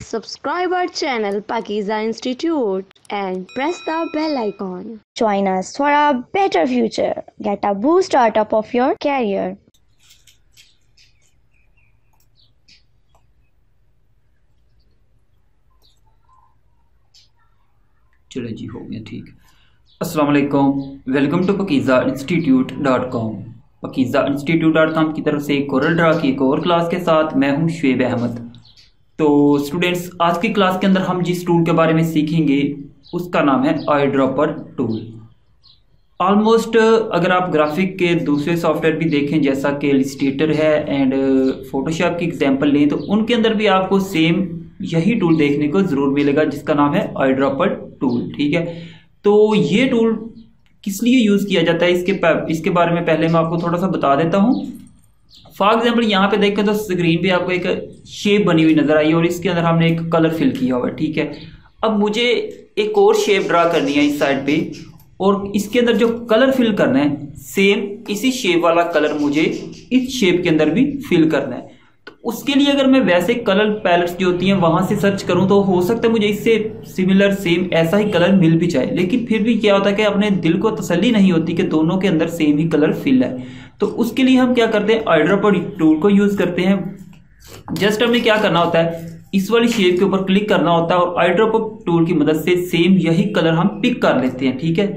Subscribe our channel Pakiza Institute and press the bell icon. Join us for a better future. Get a boost startup of your career. चलो जी, हो गया ठीक। अस्सलाम वालेकुम, welcome to pakizainstitute.com। pakizainstitute.com की तरफ से कोरल ड्रा की एक और क्लास के साथ मैं हूं शुएब अहमद। तो स्टूडेंट्स, आज की क्लास के अंदर हम जिस टूल के बारे में सीखेंगे उसका नाम है आई ड्रॉपर टूल। ऑलमोस्ट अगर आप ग्राफिक के दूसरे सॉफ्टवेयर भी देखें जैसा कि इलस्ट्रेटर है एंड फोटोशॉप की एग्जांपल लें तो उनके अंदर भी आपको सेम यही टूल देखने को ज़रूर मिलेगा जिसका नाम है आई ड्रॉपर टूल। ठीक है, तो ये टूल किस लिए यूज़ किया जाता है इसके बारे में पहले मैं आपको थोड़ा सा बता देता हूँ। फॉर एग्जाम्पल यहाँ पे देखें तो स्क्रीन पे आपको एक शेप बनी हुई नजर आई और इसके अंदर हमने एक कलर फिल किया हुआ है। ठीक है, अब मुझे एक और शेप ड्रा करनी है इस साइड पे और इसके अंदर जो कलर फिल करना है सेम इसी शेप वाला कलर मुझे इस शेप के अंदर भी फिल करना है। तो उसके लिए अगर मैं वैसे कलर पैलेट्स जो होती हैं वहां से सर्च करूं तो हो सकता है मुझे इससे सिमिलर सेम ऐसा ही कलर मिल भी जाए, लेकिन फिर भी क्या होता है कि अपने दिल को तसल्ली नहीं होती कि दोनों के अंदर सेम ही कलर फिल है। तो उसके लिए हम क्या करते हैं, आई ड्रॉपर टूल को यूज करते हैं। जस्ट हमें क्या करना होता है, इस वाली शेप के ऊपर क्लिक करना होता है और आई ड्रॉपर टूल की मदद से सेम यही कलर हम पिक कर लेते हैं। ठीक है,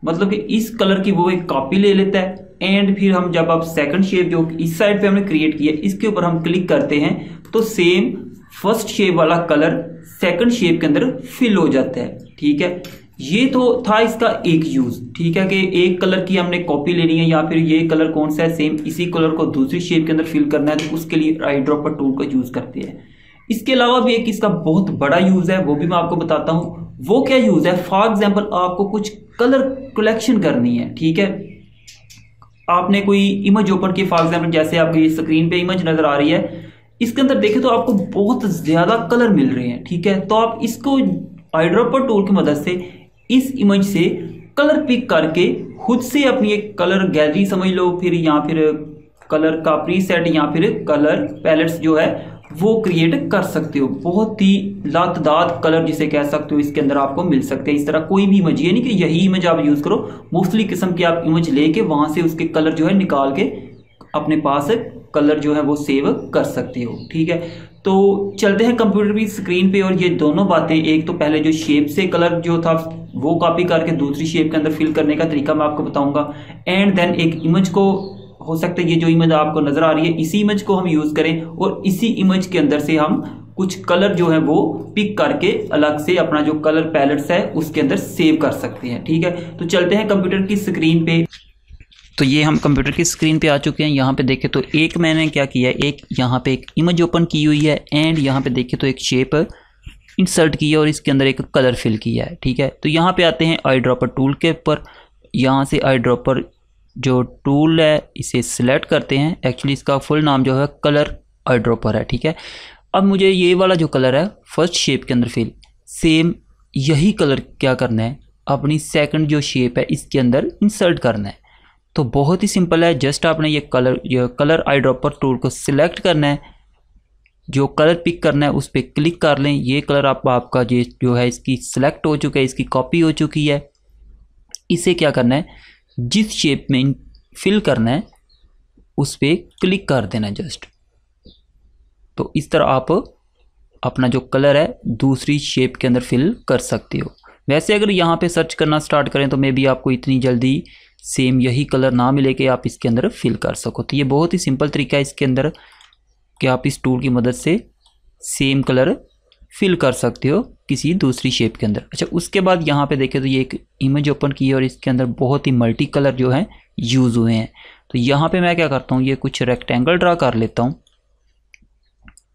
मतलब कि इस कलर की वो एक कॉपी ले लेता है एंड फिर हम जब आप सेकंड शेप जो इस साइड पे हमने क्रिएट किया इसके ऊपर हम क्लिक करते हैं तो सेम फर्स्ट शेप वाला कलर सेकंड शेप के अंदर फिल हो जाता है। ठीक है, ये तो था इसका एक यूज। ठीक है, कि एक कलर की हमने कॉपी लेनी है या फिर ये कलर कौन सा है सेम इसी कलर को दूसरी शेप के अंदर फिल करना है तो उसके लिए आई ड्रॉपर टूल का यूज करते हैं। इसके अलावा भी एक इसका बहुत बड़ा यूज है, वो भी मैं आपको बताता हूं। वो क्या यूज है, फॉर एग्जाम्पल आपको कुछ कलर कलेक्शन करनी है। ठीक है, आपने कोई इमेज ओपन की, फॉर एग्जाम्पल जैसे आपकी ये स्क्रीन पे इमेज नजर आ रही है, इसके अंदर देखें तो आपको बहुत ज्यादा कलर मिल रहे हैं। ठीक है, तो आप इसको आई ड्रॉपर टूल की मदद से इस इमेज से कलर पिक करके खुद से अपनी एक कलर गैलरी समझ लो फिर या फिर कलर का प्रीसेट या फिर कलर पैलेट्स जो है वो क्रिएट कर सकते हो। बहुत ही लातदाद कलर जिसे कह सकते हो इसके अंदर आपको मिल सकते हैं। इस तरह कोई भी इमेज, ये नहीं कि यही इमेज आप यूज करो, मुख्तली किस्म की आप इमेज लेके वहां से उसके कलर जो है निकाल के अपने पास कलर जो है वो सेव कर सकते हो। ठीक है, तो चलते हैं कंप्यूटर की स्क्रीन पे और ये दोनों बातें, एक तो पहले जो शेप से कलर जो था वो कॉपी करके दूसरी शेप के अंदर फिल करने का तरीका मैं आपको बताऊंगा एंड देन एक इमेज को, हो सकता है ये जो इमेज आपको नजर आ रही है इसी इमेज को हम यूज करें और इसी इमेज के अंदर से हम कुछ कलर जो है वो पिक करके अलग से अपना जो कलर पैलेट्स है उसके अंदर सेव कर सकते हैं। ठीक है, तो चलते हैं कंप्यूटर की स्क्रीन पे। तो ये हम कंप्यूटर की स्क्रीन पे आ चुके हैं। यहाँ पे देखें तो एक मैंने क्या किया है, एक यहाँ पे एक इमेज ओपन की हुई है एंड यहाँ पे देखें तो एक शेप इंसर्ट की है और इसके अंदर एक कलर फिल किया है। ठीक है, तो यहाँ पे आते हैं आई ड्रॉपर टूल के ऊपर। यहाँ से आई ड्रॉपर जो टूल है इसे सिलेक्ट करते हैं। एक्चुअली इसका फुल नाम जो है कलर आई ड्रॉपर है। ठीक है, अब मुझे ये वाला जो कलर है फर्स्ट शेप के अंदर फिल, सेम यही कलर क्या करना है, अपनी सेकंड जो शेप है इसके अंदर इंसर्ट करना है। तो बहुत ही सिंपल है, जस्ट आपने ये कलर आई ड्रॉपर टूल को सिलेक्ट करना है, जो कलर पिक करना है उस पर क्लिक कर लें। ये कलर आपका जो है इसकी सिलेक्ट हो चुका है, इसकी कॉपी हो चुकी है। इसे क्या करना है, जिस शेप में फिल करना है उस पर क्लिक कर देना जस्ट। तो इस तरह आप अपना जो कलर है दूसरी शेप के अंदर फिल कर सकते हो। वैसे अगर यहाँ पे सर्च करना स्टार्ट करें तो मे बी आपको इतनी जल्दी सेम यही कलर ना मिले कि आप इसके अंदर फिल कर सको। तो ये बहुत ही सिंपल तरीका है इसके अंदर कि आप इस टूल की मदद से सेम कलर फिल कर सकते हो किसी दूसरी शेप के अंदर। अच्छा, उसके बाद यहाँ पे देखें तो ये एक इमेज ओपन की है और इसके अंदर बहुत ही मल्टी कलर जो है यूज़ हुए हैं। तो यहाँ पे मैं क्या करता हूँ, ये कुछ रेक्टेंगल ड्रा कर लेता हूँ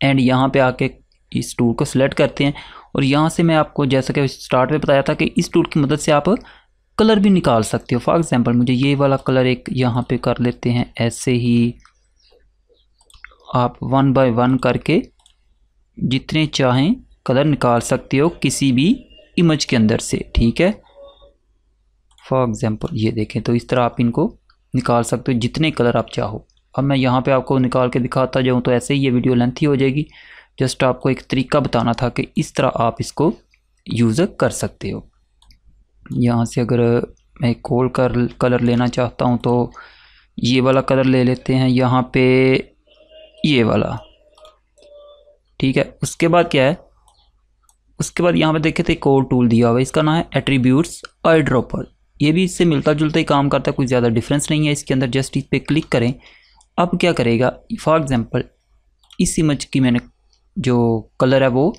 एंड यहाँ पे आके इस टूल को सिलेक्ट करते हैं और यहाँ से मैं आपको जैसा कि स्टार्ट में बताया था कि इस टूल की मदद से आप कलर भी निकाल सकते हो। फॉर एग्जाम्पल मुझे ये वाला कलर एक यहाँ पे कर लेते हैं, ऐसे ही आप 1 बाय 1 करके जितने चाहें कलर निकाल सकते हो किसी भी इमेज के अंदर से। ठीक है, फॉर एग्जांपल ये देखें तो इस तरह आप इनको निकाल सकते हो जितने कलर आप चाहो। अब मैं यहाँ पे आपको निकाल के दिखाता जाऊँ तो ऐसे ही ये वीडियो लेंथी हो जाएगी। जस्ट आपको एक तरीका बताना था कि इस तरह आप इसको यूज़ कर सकते हो। यहाँ से अगर मैं कोल कलर लेना चाहता हूँ तो ये वाला कलर ले लेते हैं, यहाँ पे ये वाला, ठीक है। उसके बाद क्या है, उसके बाद यहाँ पे देखे थे एक और टूल दिया हुआ है, इसका नाम है एट्रीब्यूट्स आई ड्रॉपर। ये भी इससे मिलता जुलता ही काम करता है, कोई ज़्यादा डिफरेंस नहीं है इसके अंदर। जस्ट इस पर क्लिक करें। अब क्या करेगा, फॉर एग्जांपल इस इमेज की मैंने जो कलर है वो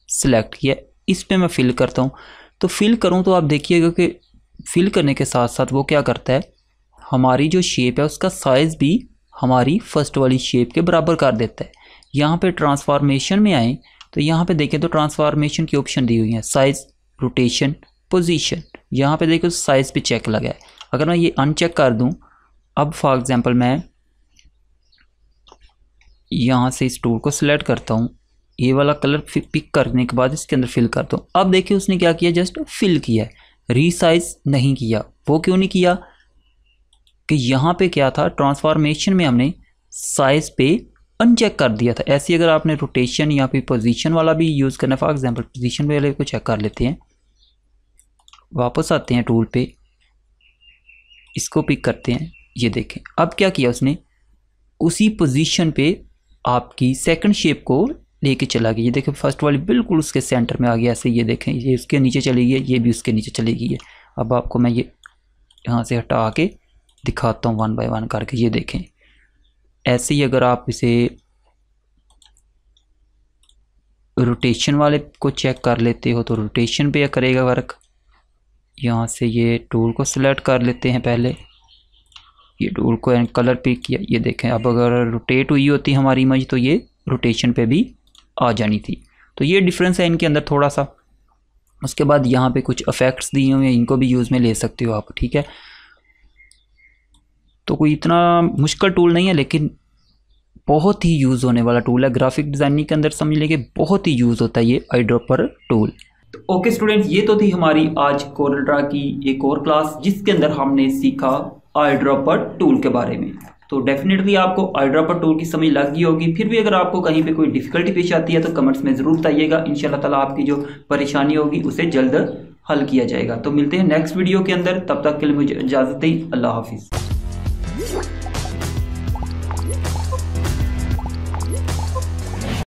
सिलेक्ट किया, इस पे मैं फिल करता हूँ। तो फिल करूँ तो आप देखिएगा कि फिल करने के साथ साथ वो क्या करता है, हमारी जो शेप है उसका साइज़ भी हमारी फर्स्ट वाली शेप के बराबर कर देता है। यहाँ पे ट्रांसफॉर्मेशन में आए तो यहाँ पे देखें तो ट्रांसफॉर्मेशन की ऑप्शन दी हुई है, साइज़, रोटेशन, पोजीशन। यहाँ पे देखो साइज़ पे चेक लगा है। अगर मैं ये अनचेक कर दूँ, अब फॉर एग्जांपल मैं यहाँ से इस टूल को सिलेक्ट करता हूँ, ये वाला कलर पिक करने के बाद इसके अंदर फिल करता हूँ। अब देखिए उसने क्या किया, जस्ट फिल किया है, रीसाइज नहीं किया। वो क्यों नहीं किया कि यहाँ पे क्या था, ट्रांसफॉर्मेशन में हमने साइज़ पे अनचेक कर दिया था। ऐसे अगर आपने रोटेशन या फिर पोजीशन वाला भी यूज़ करना, फॉर एग्जांपल पोजीशन वाले को चेक कर लेते हैं। वापस आते हैं टूल पे, इसको पिक करते हैं। ये देखें अब क्या किया उसने, उसी पोजीशन पे आपकी सेकंड शेप को लेके चला गया। ये देखें फर्स्ट वाली बिल्कुल उसके सेंटर में आ गया। ऐसे ये देखें, ये उसके नीचे चली गई है, ये भी उसके नीचे चली गई है। अब आपको मैं ये यहाँ से हटा के दिखाता हूँ वन बाय वन करके। ये देखें ऐसे ही अगर आप इसे रोटेशन वाले को चेक कर लेते हो तो रोटेशन पे करेगा वर्क। यहाँ से ये टूल को सिलेक्ट कर लेते हैं पहले, ये टूल को कलर पिक किया। ये देखें अब अगर रोटेट हुई होती हमारी इमेज तो ये रोटेशन पे भी आ जानी थी। तो ये डिफरेंस है इनके अंदर थोड़ा सा। उसके बाद यहाँ पे कुछ इफेक्ट्स दिए हुए हैं, इनको भी यूज़ में ले सकते हो आप, ठीक है। तो कोई इतना मुश्किल टूल नहीं है, लेकिन बहुत ही यूज़ होने वाला टूल है। ग्राफिक डिज़ाइनिंग के अंदर समझ लेंगे बहुत ही यूज़ होता है ये आई ड्रॉपर टूल। तो ओके स्टूडेंट्स, ये तो थी हमारी आज कोरल ड्रा की एक और क्लास जिसके अंदर हमने सीखा आई ड्रॉपर टूल के बारे में। तो डेफिनेटली आपको आई ड्रॉपर टूल की समझ लग गई होगी। फिर भी अगर आपको कहीं पे कोई डिफिकल्टी पेश आती है तो कमेंट्स में ज़रूर बताइएगा। इंशाल्लाह ताला आपकी जो परेशानी होगी उसे जल्द हल किया जाएगा। तो मिलते हैं नेक्स्ट वीडियो के अंदर, तब तक के लिए मुझे इजाज़त दें। अल्लाह हाफिज़।